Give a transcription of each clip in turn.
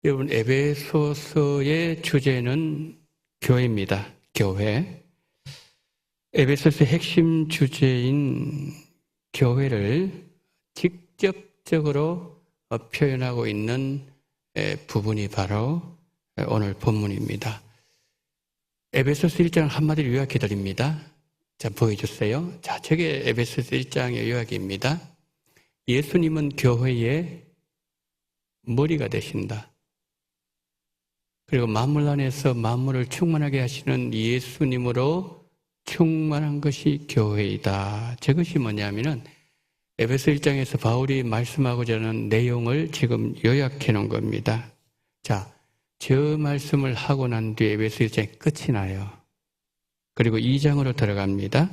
여러분, 에베소서의 주제는 교회입니다. 교회. 에베소서의 핵심 주제인 교회를 직접적으로 표현하고 있는 부분이 바로 오늘 본문입니다. 에베소서 1장 한마디로 요약해 드립니다. 자, 보여주세요. 자, 저게 에베소서 1장의 요약입니다. 예수님은 교회의 머리가 되신다. 그리고 만물 안에서 만물을 충만하게 하시는 예수님으로 충만한 것이 교회이다. 저것이 뭐냐면은 에베소 1장에서 바울이 말씀하고자 하는 내용을 지금 요약해 놓은 겁니다. 자, 저 말씀을 하고 난 뒤에 에베소 1장이 끝이 나요. 그리고 2장으로 들어갑니다.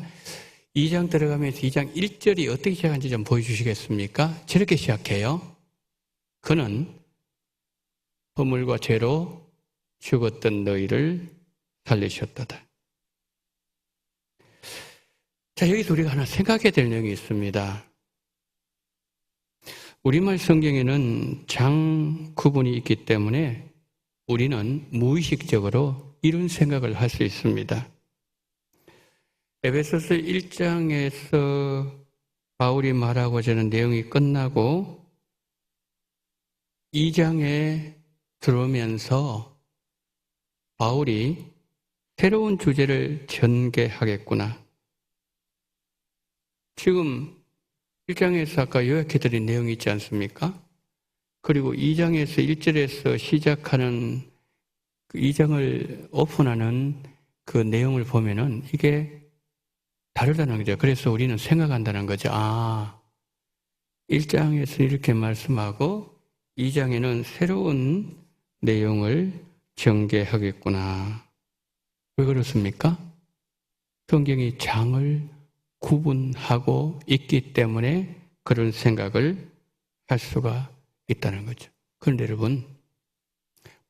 2장 들어가면서 2장 1절이 어떻게 시작하는지 좀 보여주시겠습니까? 저렇게 시작해요. 그는 허물과 죄로 죽었던 너희를 살리셨도다. 자, 여기서 우리가 하나 생각해야 될 내용이 있습니다. 우리말 성경에는 장 구분이 있기 때문에 우리는 무의식적으로 이런 생각을 할 수 있습니다. 에베소서 1장에서 바울이 말하고자 하는 내용이 끝나고 2장에 들어오면서 바울이 새로운 주제를 전개하겠구나. 지금 1장에서 아까 요약해드린 내용이 있지 않습니까? 그리고 2장에서 1절에서 시작하는 그 2장을 오픈하는 그 내용을 보면은 이게 다르다는 거죠. 그래서 우리는 생각한다는 거죠. 아, 1장에서 이렇게 말씀하고 2장에는 새로운 내용을 전개하겠구나. 왜 그렇습니까? 성경이 장을 구분하고 있기 때문에 그런 생각을 할 수가 있다는 거죠. 그런데 여러분,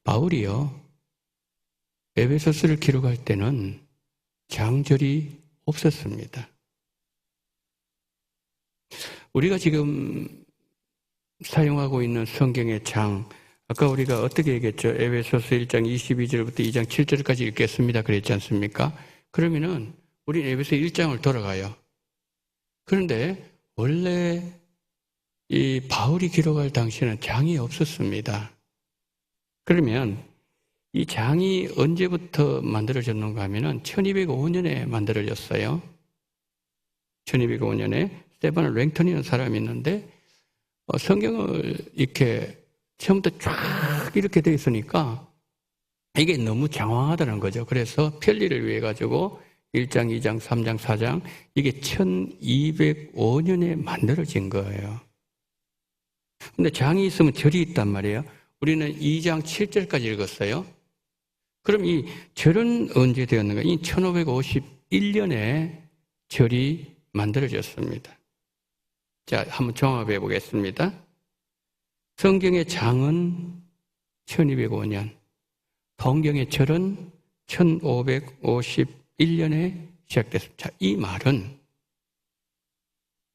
바울이요, 에베소서를 기록할 때는 장절이 없었습니다. 우리가 지금 사용하고 있는 성경의 장, 아까 우리가 어떻게 얘기했죠? 에베소서 1장 22절부터 2장 7절까지 읽겠습니다. 그랬지 않습니까? 그러면은 우리 에베소 1장을 돌아가요. 그런데 원래 이 바울이 기록할 당시에는 장이 없었습니다. 그러면 이 장이 언제부터 만들어졌는가 하면은 1205년에 만들어졌어요. 1205년에 스테반 랭턴이라는 사람이 있는데 성경을 이렇게 처음부터 쫙 이렇게 돼 있으니까 이게 너무 장황하다는 거죠. 그래서 편리를 위해 가지고 1장, 2장, 3장, 4장 이게 1205년에 만들어진 거예요. 근데 장이 있으면 절이 있단 말이에요. 우리는 2장 7절까지 읽었어요. 그럼 이 절은 언제 되었는가? 이 1551년에 절이 만들어졌습니다. 자, 한번 종합해 보겠습니다. 성경의 장은 1205년, 동경의 절은 1551년에 시작됐습니다. 자, 이 말은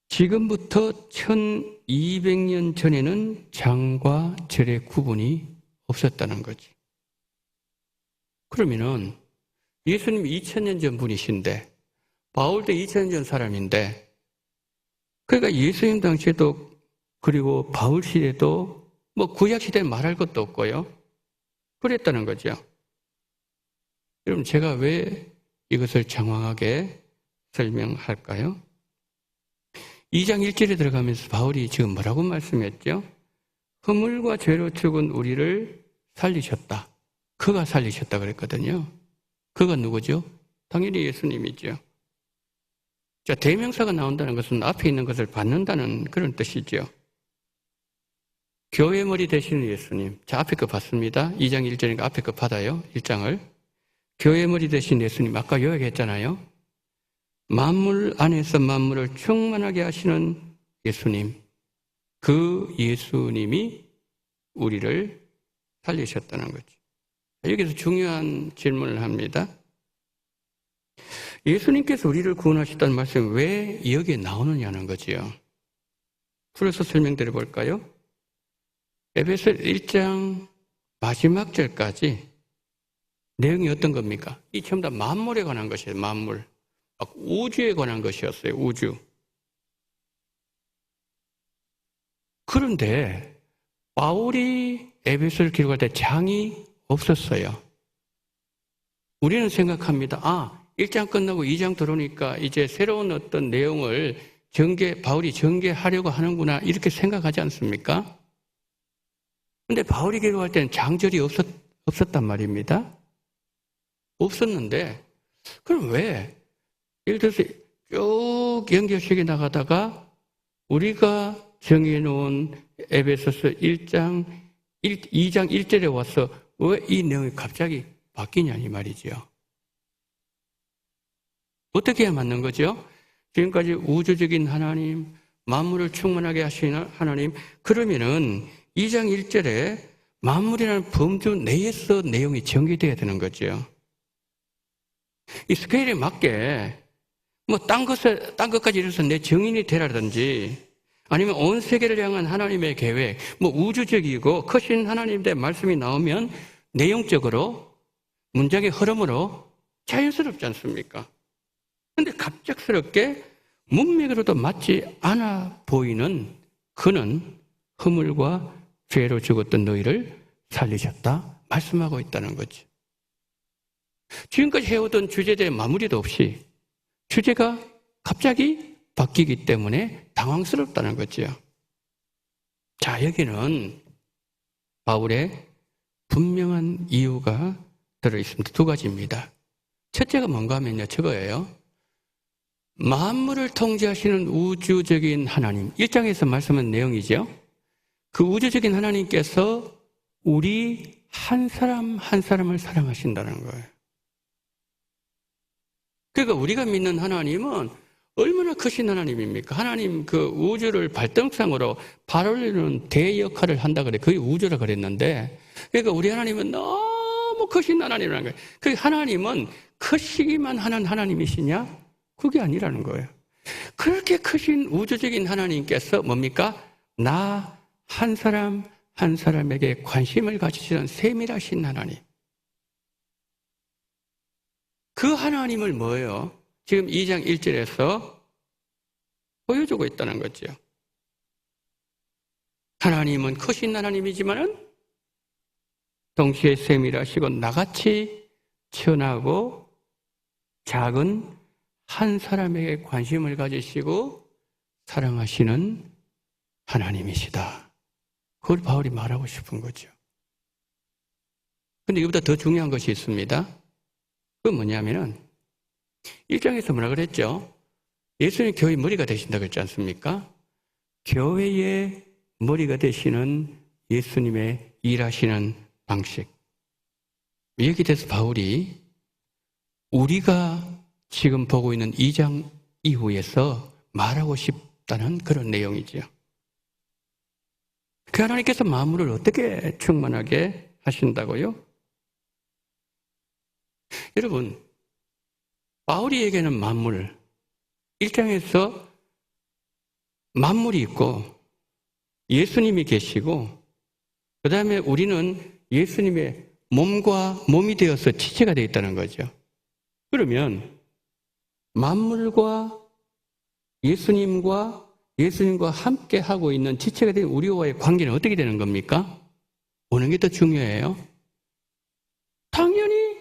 지금부터 1200년 전에는 장과 절의 구분이 없었다는 거지. 그러면은 예수님이 2000년 전 분이신데 바울도 2000년 전 사람인데 그러니까 예수님 당시에도 그리고 바울 시대도 뭐 구약 시대에 말할 것도 없고요. 그랬다는 거죠. 여러분, 제가 왜 이것을 장황하게 설명할까요? 2장 1절에 들어가면서 바울이 지금 뭐라고 말씀했죠? 허물과 죄로 죽은 우리를 살리셨다. 그가 살리셨다 그랬거든요. 그가 누구죠? 당연히 예수님이죠. 자, 대명사가 나온다는 것은 앞에 있는 것을 받는다는 그런 뜻이죠. 교회 머리 되시는 예수님. 자, 앞에 거 봤습니다. 2장 1절이니까 앞에 거 받아요. 1장을. 교회 머리 되신 예수님. 아까 요약했잖아요. 만물 안에서 만물을 충만하게 하시는 예수님. 그 예수님이 우리를 살리셨다는 거죠. 여기서 중요한 질문을 합니다. 예수님께서 우리를 구원하셨다는 말씀이 왜 여기에 나오느냐는 거지요. 풀어서 설명드려 볼까요? 에베소 1장 마지막 절까지 내용이 어떤 겁니까? 이 전부 다 만물에 관한 것이에요. 만물. 우주에 관한 것이었어요. 우주. 그런데 바울이 에베소를 기록할 때 장이 없었어요. 우리는 생각합니다. 1장 끝나고 2장 들어오니까 이제 새로운 어떤 내용을 바울이 전개하려고 하는구나 이렇게 생각하지 않습니까? 근데 바울이 기록할 때는 장절이 없었단 말입니다. 없었는데 그럼 왜? 예를 들어서 쭉 연결식이 나가다가 우리가 정해놓은 에베소서 2장 1절에 와서 왜 이 내용이 갑자기 바뀌냐 이 말이죠. 어떻게 해야 맞는 거죠? 지금까지 우주적인 하나님, 만물을 충만하게 하시는 하나님, 그러면은 2장 1절에 만물이라는 범주 내에서 내용이 전개돼야 되는 거죠. 이 스케일에 맞게 딴 것까지 이래서 내 정인이 되라든지 아니면 온 세계를 향한 하나님의 계획, 우주적이고 크신 하나님에 대한 말씀이 나오면 내용적으로 문장의 흐름으로 자연스럽지 않습니까? 그런데 갑작스럽게 문맥으로도 맞지 않아 보이는 그는 허물과 죄로 죽었던 너희를 살리셨다 말씀하고 있다는 거죠. 지금까지 해오던 주제에 마무리도 없이 주제가 갑자기 바뀌기 때문에 당황스럽다는 거죠. 자, 여기는 바울의 분명한 이유가 들어있습니다. 두 가지입니다. 첫째가 뭔가 하면요, 저거예요. 만물을 통제하시는 우주적인 하나님, 1장에서 말씀한 내용이죠. 그 우주적인 하나님께서 우리 한 사람 한 사람을 사랑하신다는 거예요. 그러니까 우리가 믿는 하나님은 얼마나 크신 하나님입니까? 하나님 그 우주를 발등상으로 발올리는 대역할을 한다 그래. 그게 우주라 그랬는데, 그러니까 우리 하나님은 너무 크신 하나님이라는 거예요. 그 하나님은 크시기만 하는 하나님이시냐? 그게 아니라는 거예요. 그렇게 크신 우주적인 하나님께서 뭡니까? 나 한 사람 한 사람에게 관심을 가지시는 세밀하신 하나님. 그 하나님을 뭐예요? 지금 2장 1절에서 보여주고 있다는 거죠. 하나님은 크신 하나님이지만은 동시에 세밀하시고 나같이 천하고 작은 한 사람에게 관심을 가지시고 사랑하시는 하나님이시다. 그걸 바울이 말하고 싶은 거죠. 근데 이보다 더 중요한 것이 있습니다. 그건 뭐냐면은 1장에서 뭐라 그랬죠? 예수님 교회 머리가 되신다고 그랬지 않습니까? 교회의 머리가 되시는 예수님의 일하시는 방식. 여기 대해서 바울이 우리가 지금 보고 있는 2장 이후에서 말하고 싶다는 그런 내용이죠. 그 하나님께서 만물을 어떻게 충만하게 하신다고요? 여러분, 바울이 얘기하는 만물, 1장에서 만물이 있고 예수님이 계시고 그 다음에 우리는 예수님의 몸이 되어서 지체가 되어 있다는 거죠. 그러면 만물과 예수님과 함께 하고 있는 지체가 된 우리와의 관계는 어떻게 되는 겁니까? 어느 게 더 중요해요? 당연히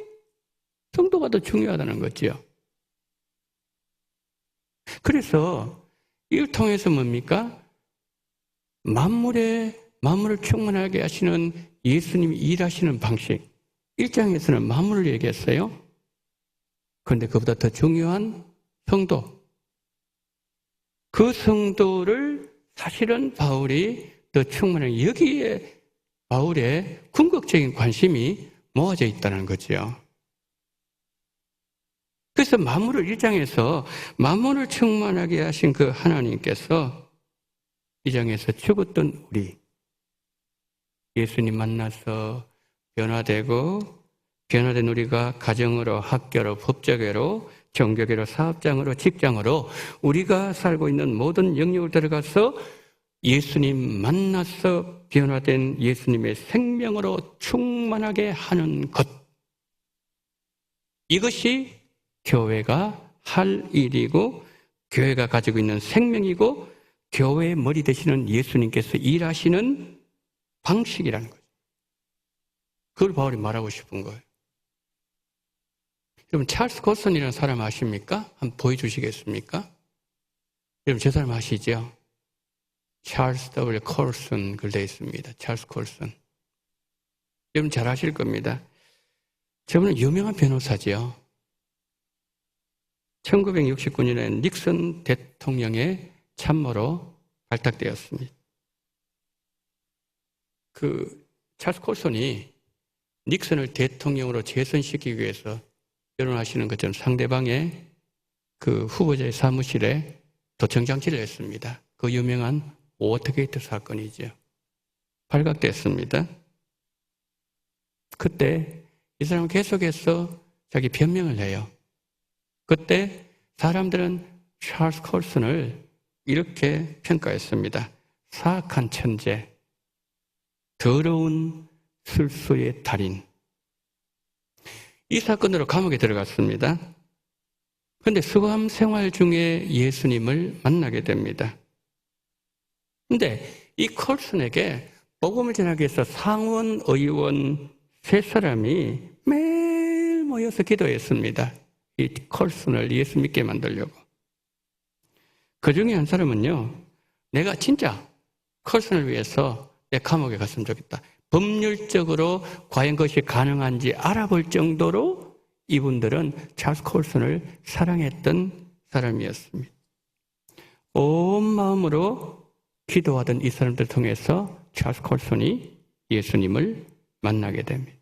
성도가 더 중요하다는 거죠. 그래서 이걸 통해서 뭡니까? 만물을 충만하게 하시는 예수님이 일하시는 방식. 1장에서는 만물을 얘기했어요. 그런데 그보다 더 중요한 성도. 그 성도를 사실은 바울이 더 충만하게 여기에 바울의 궁극적인 관심이 모아져 있다는 거죠. 그래서 만물을 1장에서 만물을 충만하게 하신 그 하나님께서 2장에서 죽었던 우리 예수님 만나서 변화된 우리가 가정으로, 학교로, 법조계로, 종교계로, 사업장으로, 직장으로 우리가 살고 있는 모든 영역을 들어가서 예수님 만나서 변화된 예수님의 생명으로 충만하게 하는 것. 이것이 교회가 할 일이고 교회가 가지고 있는 생명이고 교회의 머리 되시는 예수님께서 일하시는 방식이라는 거죠. 그걸 바울이 말하고 싶은 거예요. 여러분 찰스 콜슨이라는 사람 아십니까? 한번 보여주시겠습니까? 여러분 저 사람 아시죠? 찰스 W. 콜슨 글되어 있습니다. 찰스 콜슨. 여러분 잘 아실 겁니다. 저분은 유명한 변호사죠. 1969년에 닉슨 대통령의 참모로 발탁되었습니다. 찰스 콜슨이 닉슨을 대통령으로 재선시키기 위해서 결혼하시는 것처럼 상대방의 후보자의 사무실에 도청장치를 했습니다. 그 유명한 워터게이트 사건이죠. 발각됐습니다. 그때 이 사람은 계속해서 자기 변명을 해요. 그때 사람들은 찰스 콜슨을 이렇게 평가했습니다. 사악한 천재, 더러운 술수의 달인. 이 사건으로 감옥에 들어갔습니다. 그런데 수감 생활 중에 예수님을 만나게 됩니다. 그런데 이 콜슨에게 복음을 전하기 위해서 상원 의원 3사람이 매일 모여서 기도했습니다. 이 콜슨을 예수 믿게 만들려고. 그 중에 한 사람은요, 내가 진짜 콜슨을 위해서 내 감옥에 갔으면 좋겠다. 법률적으로 과연 그것이 가능한지 알아볼 정도로 이분들은 찰스 콜슨을 사랑했던 사람이었습니다. 온 마음으로 기도하던 이 사람들 통해서 찰스 콜슨이 예수님을 만나게 됩니다.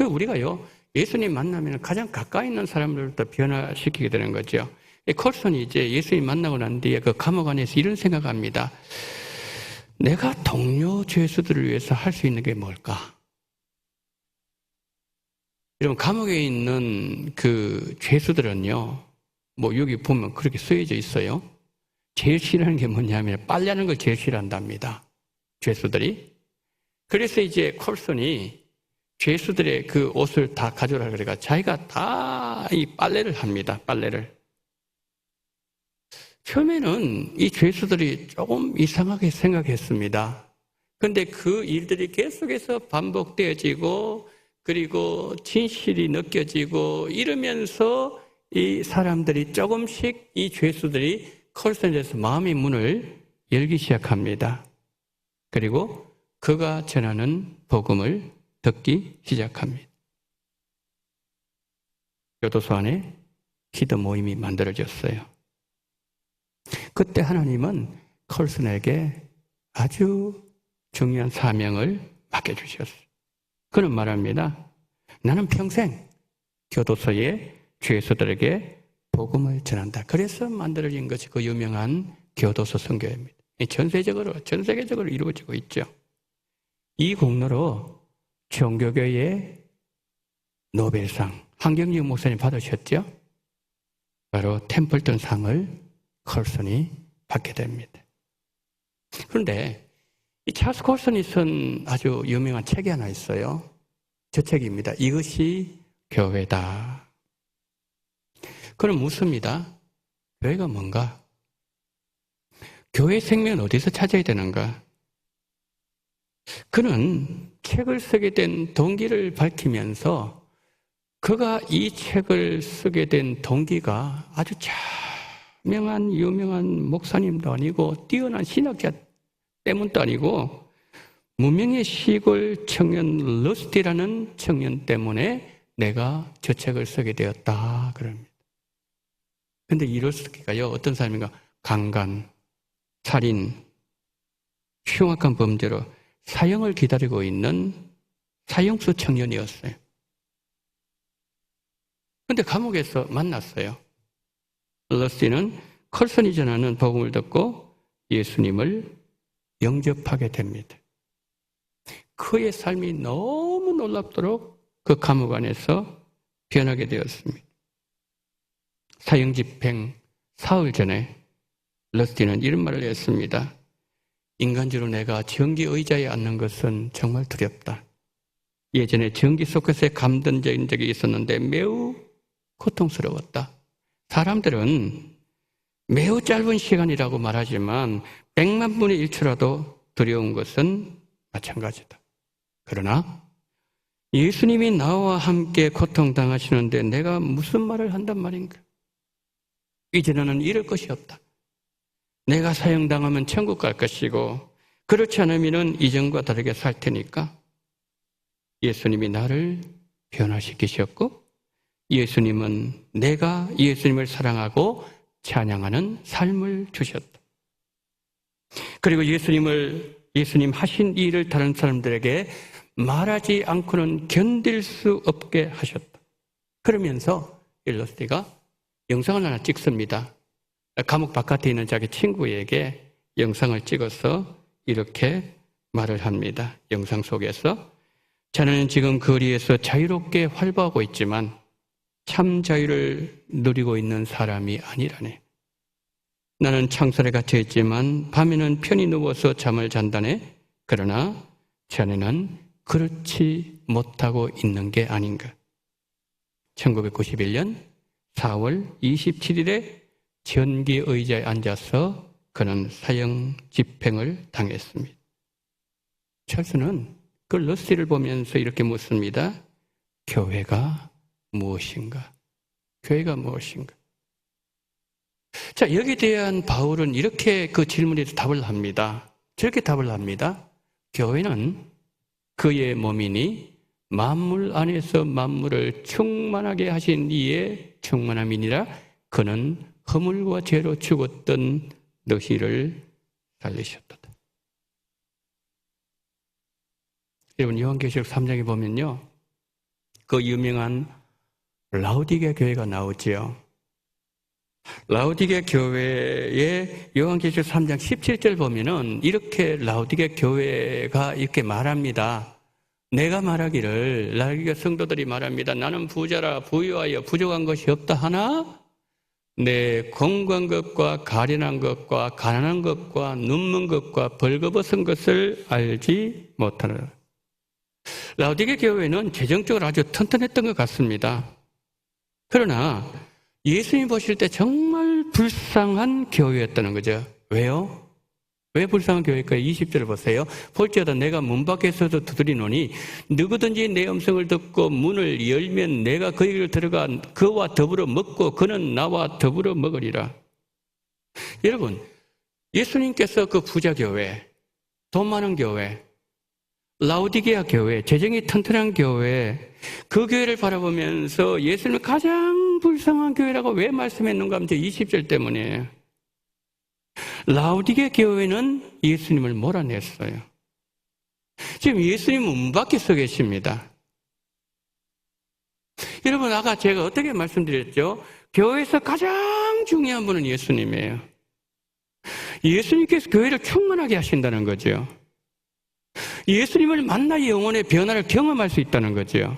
우리가요, 예수님 만나면 가장 가까이 있는 사람들부터 변화시키게 되는 거죠. 콜슨이 이제 예수님 만나고 난 뒤에 그 감옥 안에서 이런 생각합니다. 내가 동료 죄수들을 위해서 할 수 있는 게 뭘까? 여러분, 감옥에 있는 죄수들은요, 여기 보면 그렇게 쓰여져 있어요. 제일 싫어하는 게 뭐냐면 빨래하는 걸 제일 싫어한답니다. 죄수들이. 그래서 이제 콜슨이 죄수들의 그 옷을 다 가져오라 그래가 자기가 다 이 빨래를 합니다. 빨래를. 처음에는 이 죄수들이 조금 이상하게 생각했습니다. 그런데 그 일들이 계속해서 반복되어지고 그리고 진실이 느껴지고 이러면서 이 사람들이 조금씩 이 죄수들이 콜슨에 대해서 마음의 문을 열기 시작합니다. 그리고 그가 전하는 복음을 듣기 시작합니다. 교도소 안에 기도 모임이 만들어졌어요. 그때 하나님은 콜슨에게 아주 중요한 사명을 맡겨주셨어요. 그는 말합니다. 나는 평생 교도소의 죄수들에게 복음을 전한다. 그래서 만들어진 것이 그 유명한 교도소 선교회입니다. 전 세계적으로 이루어지고 있죠. 이 공로로 종교교의 노벨상, 황경영 목사님 받으셨죠? 바로 템플턴 상을 콜슨이 받게 됩니다. 그런데 이 찰스 콜슨이 쓴 아주 유명한 책이 하나 있어요. 저 책입니다. 이것이 교회다. 그럼 묻습니다. 교회가 뭔가? 교회 생명은 어디서 찾아야 되는가? 그는 책을 쓰게 된 동기를 밝히면서 그가 이 책을 쓰게 된 동기가 아주 유명한 목사님도 아니고 뛰어난 신학자 때문도 아니고 무명의 시골 청년 러스티라는 청년 때문에 내가 저 책을 쓰게 되었다 그럽니다. 그런데 이 러스티가요, 어떤 사람인가? 강간, 살인, 흉악한 범죄로 사형을 기다리고 있는 사형수 청년이었어요. 그런데 감옥에서 만났어요. 러스티는 콜슨이 전하는 복음을 듣고 예수님을 영접하게 됩니다. 그의 삶이 너무 놀랍도록 그 감옥 안에서 변하게 되었습니다. 사형 집행 사흘 전에 러스티는 이런 말을 했습니다. 인간적으로 내가 전기 의자에 앉는 것은 정말 두렵다. 예전에 전기 소켓에 감전된 적이 있었는데 매우 고통스러웠다. 사람들은 매우 짧은 시간이라고 말하지만 100만 분의 1초라도 두려운 것은 마찬가지다. 그러나 예수님이 나와 함께 고통당하시는데 내가 무슨 말을 한단 말인가? 이제는 잃을 것이 없다. 내가 사형당하면 천국 갈 것이고 그렇지 않으면 이전과 다르게 살 테니까 예수님이 나를 변화시키셨고 예수님은 내가 예수님을 사랑하고 찬양하는 삶을 주셨다. 그리고 예수님 하신 일을 다른 사람들에게 말하지 않고는 견딜 수 없게 하셨다. 그러면서 일러스티가 영상을 하나 찍습니다. 감옥 바깥에 있는 자기 친구에게 영상을 찍어서 이렇게 말을 합니다. 영상 속에서 자네는 지금 거리에서 자유롭게 활보하고 있지만 참 자유를 누리고 있는 사람이 아니라네. 나는 창살에 갇혀 있지만 밤에는 편히 누워서 잠을 잔다네. 그러나 자네는 그렇지 못하고 있는 게 아닌가. 1991년 4월 27일에 전기 의자에 앉아서 그는 사형 집행을 당했습니다. 찰스는 그 러시를 보면서 이렇게 묻습니다. 교회가 무엇인가? 교회가 무엇인가? 자, 여기에 대한 바울은 이렇게 그 질문에서 답을 합니다. 저렇게 답을 합니다. 교회는 그의 몸이니 만물 안에서 만물을 충만하게 하신 이의 충만함이니라. 그는 허물과 죄로 죽었던 너희를 살리셨다. 여러분 요한계시록 3장에 보면요, 그 유명한 라오디게 교회가 나오지요. 라오디게 교회의 요한계시록 3장 17절 보면은 이렇게 라오디게 교회가 이렇게 말합니다. 내가 말하기를, 라오디게 성도들이 말합니다. 나는 부자라 부유하여 부족한 것이 없다 하나 내 공고한 것과 가련한 것과 가난한 것과 눈먼 것과 벌거벗은 것을 알지 못하노라. 라오디게 교회는 재정적으로 아주 튼튼했던 것 같습니다. 그러나 예수님 보실 때 정말 불쌍한 교회였다는 거죠. 왜요? 왜 불쌍한 교회일까요? 20절 보세요. 볼지어다 내가 문 밖에서도 두드리노니 누구든지 내 음성을 듣고 문을 열면 내가 그에게로 들어가 그와 더불어 먹고 그는 나와 더불어 먹으리라. 여러분, 예수님께서 그 부자 교회, 돈 많은 교회, 라오디게아 교회, 재정이 튼튼한 교회, 그 교회를 바라보면서 예수님은 가장 불쌍한 교회라고 왜 말씀했는가 하면 20절 때문이에요. 라오디게 교회는 예수님을 몰아냈어요. 지금 예수님은 문 밖에 서 계십니다. 여러분, 아까 제가 어떻게 말씀드렸죠? 교회에서 가장 중요한 분은 예수님이에요. 예수님께서 교회를 충만하게 하신다는 거죠. 예수님을 만나 영혼의 변화를 경험할 수 있다는 거죠.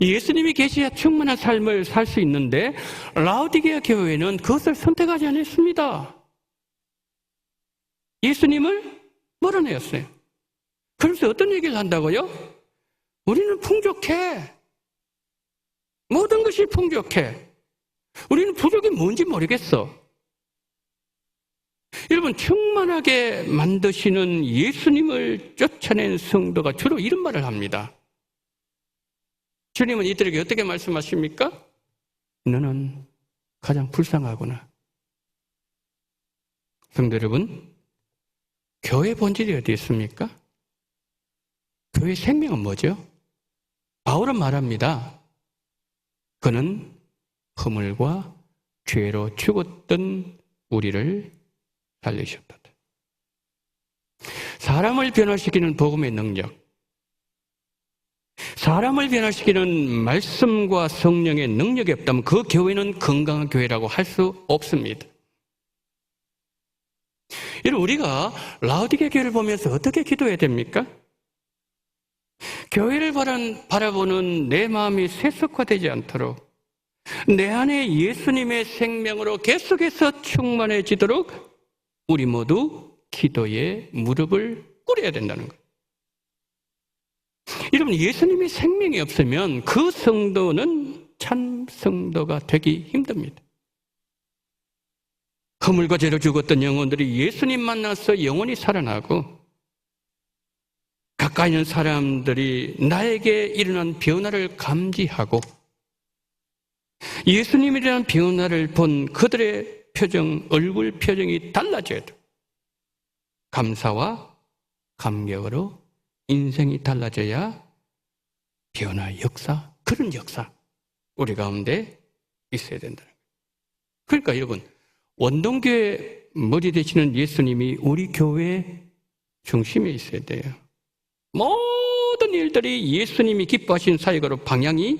예수님이 계셔야 충만한 삶을 살 수 있는데 라오디게아 교회는 그것을 선택하지 않았습니다. 예수님을 몰아내었어요. 그래서 어떤 얘기를 한다고요? 우리는 풍족해. 모든 것이 풍족해. 우리는 부족이 뭔지 모르겠어. 여러분, 충만하게 만드시는 예수님을 쫓아낸 성도가 주로 이런 말을 합니다. 주님은 이들에게 어떻게 말씀하십니까? 너는 가장 불쌍하구나. 성도 여러분, 교회 본질이 어디 있습니까? 교회의 생명은 뭐죠? 바울은 말합니다. 그는 허물과 죄로 죽었던 우리를 살리셨다. 사람을 변화시키는 복음의 능력, 사람을 변화시키는 말씀과 성령의 능력이 없다면 그 교회는 건강한 교회라고 할 수 없습니다. 여러분, 우리가 라오디게 교회를 보면서 어떻게 기도해야 됩니까? 교회를 바라보는 내 마음이 세속화되지 않도록 내 안에 예수님의 생명으로 계속해서 충만해지도록 우리 모두 기도에 무릎을 꿇어야 된다는 거예요. 여러분, 예수님의 생명이 없으면 그 성도는 참 성도가 되기 힘듭니다. 허물과 죄로 죽었던 영혼들이 예수님 만나서 영원히 살아나고, 가까이 있는 사람들이 나에게 일어난 변화를 감지하고 예수님에 대한 변화를 본 그들의 표정, 얼굴 표정이 달라져야 돼. 감사와 감격으로 인생이 달라져야 변화 역사, 그런 역사 우리 가운데 있어야 된다는 거예요. 그러니까 여러분, 원동교회 머리 되시는 예수님이 우리 교회 중심에 있어야 돼요. 모든 일들이 예수님이 기뻐하신 사역으로 방향이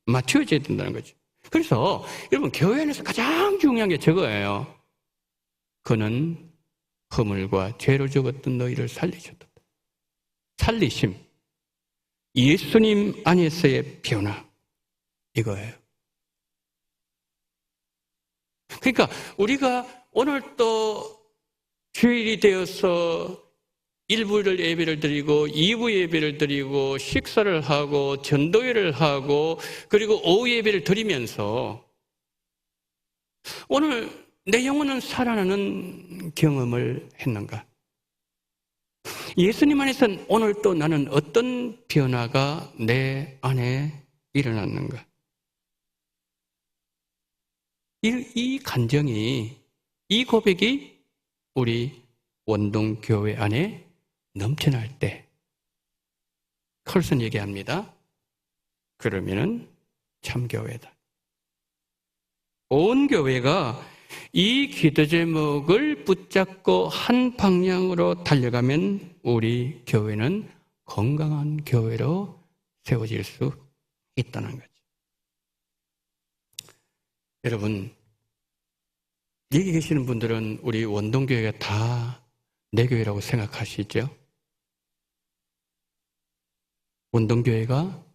맞춰져야 된다는 거죠. 그래서 여러분, 교회 안에서 가장 중요한 게 저거예요. 그는 허물과 죄로 죽었던 너희를 살리셨다. 살리심, 예수님 안에서의 변화, 이거예요. 그러니까 우리가 오늘 또 주일이 되어서 1부 예배를 드리고 2부 예배를 드리고 식사를 하고 전도회를 하고 그리고 오후 예배를 드리면서 오늘 내 영혼은 살아나는 경험을 했는가? 예수님 안에서 오늘 또 나는 어떤 변화가 내 안에 일어났는가? 이 간정이, 이 고백이 우리 원동교회 안에 넘쳐날 때 컬슨 얘기합니다. 그러면은 참교회다. 온 교회가 이 기도 제목을 붙잡고 한 방향으로 달려가면 우리 교회는 건강한 교회로 세워질 수 있다는 거죠. 여러분, 여기 계시는 분들은 우리 원동교회가 다 내 교회라고 생각하시죠? 원동교회가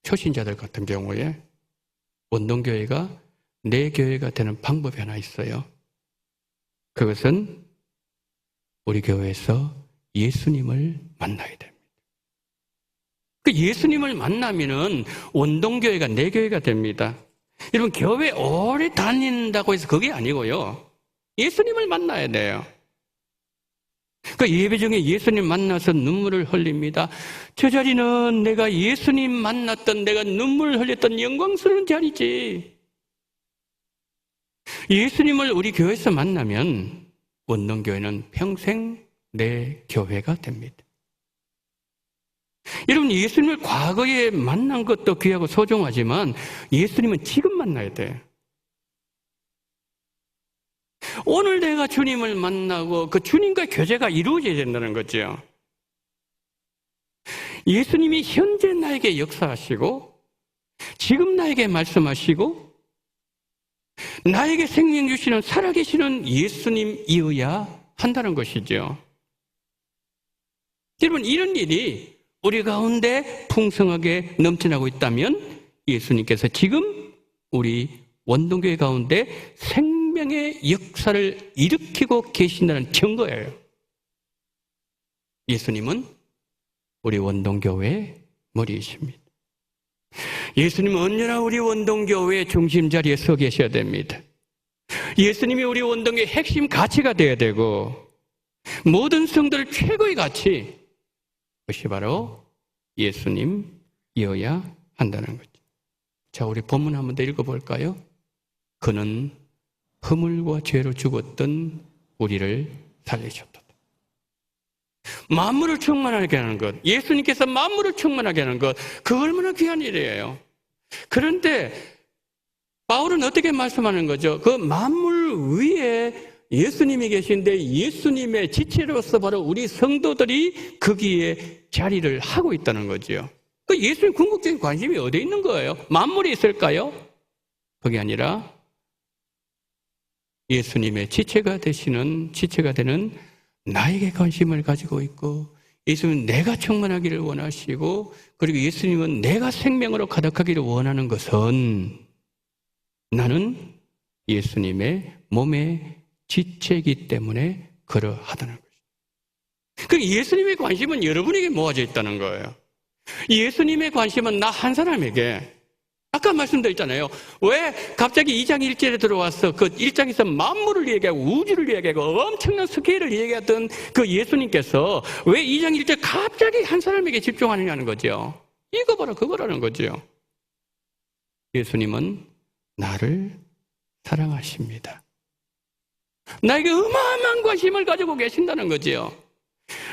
초신자들 같은 경우에 원동교회가 내 교회가 되는 방법이 하나 있어요. 그것은 우리 교회에서 예수님을 만나야 됩니다. 그 예수님을 만나면은 원동교회가 내 교회가 됩니다. 여러분, 교회 오래 다닌다고 해서 그게 아니고요. 예수님을 만나야 돼요. 그 예배 중에 예수님 만나서 눈물을 흘립니다. 저 자리는 내가 예수님 만났던, 내가 눈물을 흘렸던 영광스러운 자리지. 예수님을 우리 교회에서 만나면 원동교회는 평생 내 교회가 됩니다. 여러분, 예수님을 과거에 만난 것도 귀하고 소중하지만 예수님은 지금 만나야 돼요. 오늘 내가 주님을 만나고 그 주님과 교제가 이루어져야 된다는 거죠. 예수님이 현재 나에게 역사하시고 지금 나에게 말씀하시고 나에게 생명 주시는 살아계시는 예수님이어야 한다는 것이죠. 여러분, 이런 일이 우리 가운데 풍성하게 넘쳐나고 있다면 예수님께서 지금 우리 원동교회 가운데 생명의 역사를 일으키고 계신다는 증거예요. 예수님은 우리 원동교회의 머리이십니다. 예수님은 언제나 우리 원동교회의 중심 자리에 서 계셔야 됩니다. 예수님이 우리 원동교회의 핵심 가치가 되어야 되고 모든 성도들 최고의 가치, 그것이 바로 예수님이어야 한다는 거죠. 자, 우리 본문 한번 더 읽어볼까요? 그는 허물과 죄로 죽었던 우리를 살리셨다. 만물을 충만하게 하는 것, 예수님께서 만물을 충만하게 하는 것, 그 얼마나 귀한 일이에요. 그런데 바울은 어떻게 말씀하는 거죠? 그 만물 위에 예수님이 계신데 예수님의 지체로서 바로 우리 성도들이 거기에 자리를 하고 있다는 거죠. 그 예수님 궁극적인 관심이 어디에 있는 거예요? 만물이 있을까요? 그게 아니라 예수님의 지체가 되는 나에게 관심을 가지고 있고, 예수님은 내가 충만하기를 원하시고, 그리고 예수님은 내가 생명으로 가득하기를 원하는 것은 나는 예수님의 몸의 지체이기 때문에 그러하다는 거죠. 그 예수님의 관심은 여러분에게 모아져 있다는 거예요. 예수님의 관심은 나 한 사람에게. 아까 말씀드렸잖아요. 왜 갑자기 2장 1절에 들어와서 그 1장에서 만물을 얘기하고 우주를 얘기하고 엄청난 스케일을 얘기하던 그 예수님께서 왜 2장 1절 갑자기 한 사람에게 집중하느냐는 거죠. 이거 봐라 그거라는 거죠. 예수님은 나를 사랑하십니다. 나에게 어마어마한 관심을 가지고 계신다는 거죠.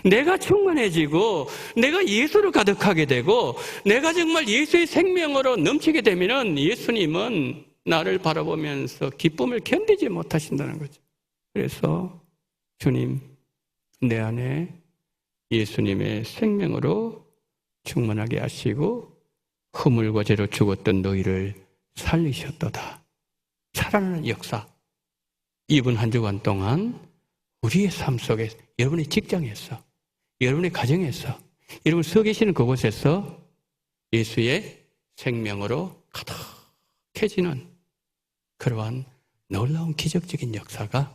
내가 충만해지고 내가 예수를 가득하게 되고 내가 정말 예수의 생명으로 넘치게 되면은 예수님은 나를 바라보면서 기쁨을 견디지 못하신다는 거죠. 그래서 주님, 내 안에 예수님의 생명으로 충만하게 하시고 허물과 죄로 죽었던 너희를 살리셨도다. 살아나는 역사. 이번 한 주간 동안 우리의 삶 속에, 여러분의 직장에서, 여러분의 가정에서, 여러분 서 계시는 그곳에서 예수의 생명으로 가득해지는 그러한 놀라운 기적적인 역사가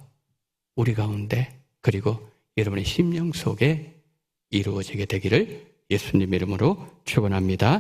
우리 가운데 그리고 여러분의 심령 속에 이루어지게 되기를 예수님 이름으로 축원합니다.